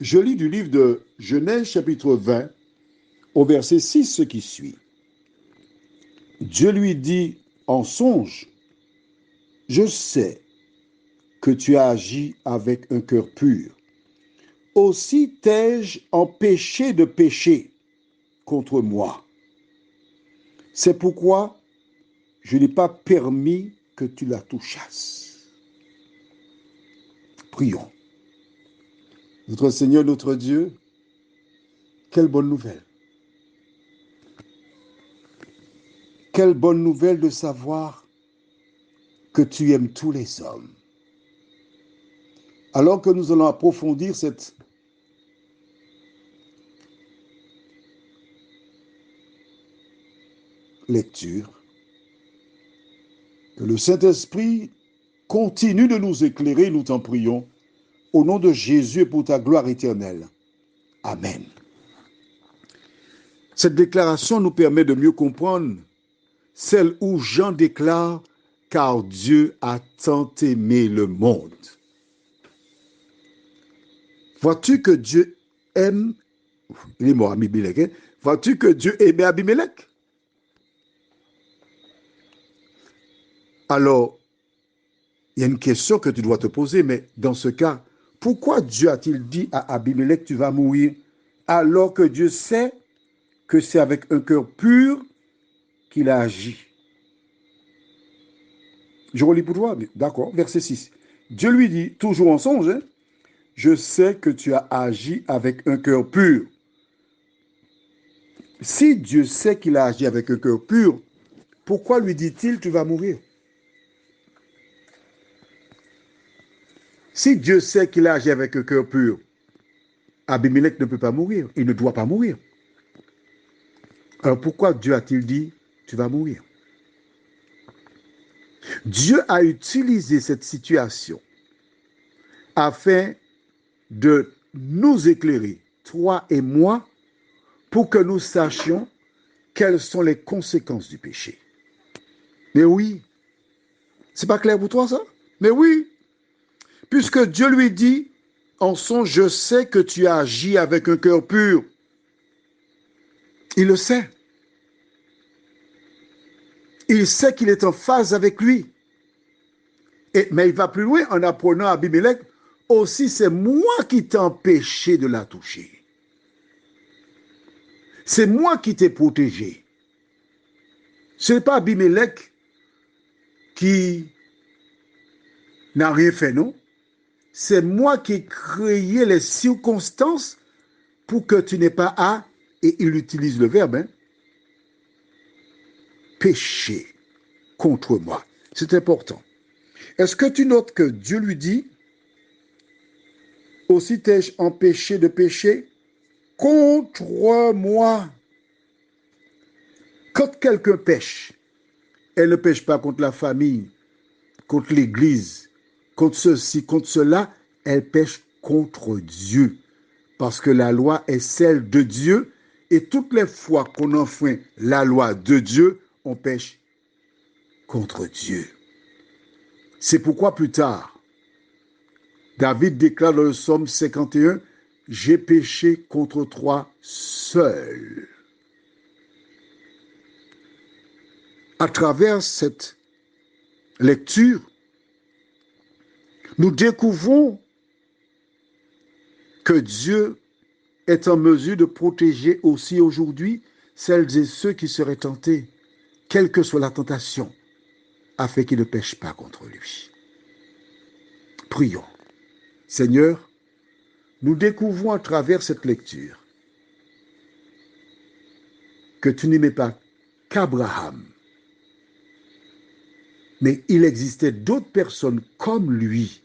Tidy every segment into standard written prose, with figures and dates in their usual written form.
Je lis du livre de Genèse chapitre 20 au verset 6 ce qui suit. Dieu lui dit en songe, je sais que tu as agi avec un cœur pur. Aussi t'ai-je empêché de pécher contre moi. C'est pourquoi je n'ai pas permis que tu la touchasses. Prions. Notre Seigneur, notre Dieu, quelle bonne nouvelle. Quelle bonne nouvelle de savoir que tu aimes tous les hommes. Alors que nous allons approfondir cette lecture, que le Saint-Esprit continue de nous éclairer, nous t'en prions, au nom de Jésus et pour ta gloire éternelle. Amen. Cette déclaration nous permet de mieux comprendre celle où Jean déclare « Car Dieu a tant aimé le monde ». Vois-tu que Dieu aime, il est mort Abimelech, hein? Vois-tu que Dieu aimait Abimelech? Alors, il y a une question que tu dois te poser, mais dans ce cas, pourquoi Dieu a-t-il dit à Abimelech, tu vas mourir, alors que Dieu sait que c'est avec un cœur pur qu'il a agi? Je relis pour toi, d'accord, verset 6. Dieu lui dit, toujours en songe, hein, je sais que tu as agi avec un cœur pur. Si Dieu sait qu'il a agi avec un cœur pur, pourquoi lui dit-il, tu vas mourir? Si Dieu sait qu'il a agi avec un cœur pur, Abimelech ne peut pas mourir, il ne doit pas mourir. Alors pourquoi Dieu a-t-il dit, tu vas mourir? Dieu a utilisé cette situation afin de nous éclairer, toi et moi, pour que nous sachions quelles sont les conséquences du péché. Mais oui, c'est pas clair pour toi ça? Mais oui, puisque Dieu lui dit, en songe, je sais que tu as agi avec un cœur pur. Il le sait. Il sait qu'il est en phase avec lui. Mais il va plus loin en apprenant à Abimelech, aussi c'est moi qui t'ai empêché de la toucher. C'est moi qui t'ai protégé. Ce n'est pas Abimelech qui n'a rien fait, non? C'est moi qui ai créé les circonstances pour que tu n'aies pas à, et il utilise le verbe, hein, pécher contre moi. C'est important. Est-ce que tu notes que Dieu lui dit, aussi t'ai-je empêché de pécher contre moi? Quand quelqu'un pêche, elle ne pêche pas contre la famille, contre l'Église, contre ceci, contre cela, elle pêche contre Dieu. Parce que la loi est celle de Dieu et toutes les fois qu'on enfreint la loi de Dieu, on pêche contre Dieu. C'est pourquoi plus tard, David déclare dans le psaume 51, « J'ai péché contre toi seul ». À travers cette lecture, nous découvrons que Dieu est en mesure de protéger aussi aujourd'hui celles et ceux qui seraient tentés, quelle que soit la tentation, afin qu'ils ne pêchent pas contre lui. Prions. Seigneur, nous découvrons à travers cette lecture que tu n'aimais pas qu'Abraham, mais il existait d'autres personnes comme lui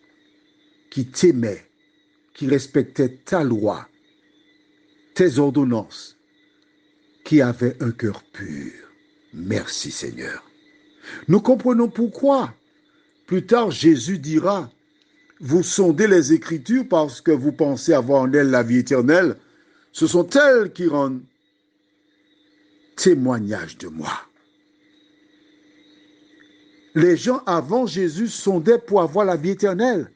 qui t'aimaient, qui respectaient ta loi, tes ordonnances, qui avaient un cœur pur. Merci Seigneur. Nous comprenons pourquoi. Plus tard, Jésus dira, vous sondez les Écritures parce que vous pensez avoir en elles la vie éternelle. Ce sont elles qui rendent témoignage de moi. Les gens avant Jésus sondaient pour avoir la vie éternelle.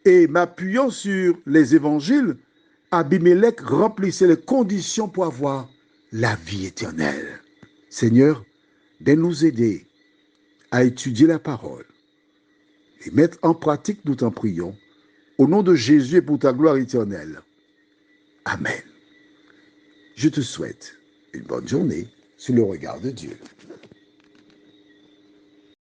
Et m'appuyant sur les évangiles, Abimelech remplissait les conditions pour avoir la vie éternelle. Seigneur, de nous aider à étudier la parole et mettre en pratique, nous t'en prions, au nom de Jésus et pour ta gloire éternelle. Amen. Je te souhaite une bonne journée sous le regard de Dieu.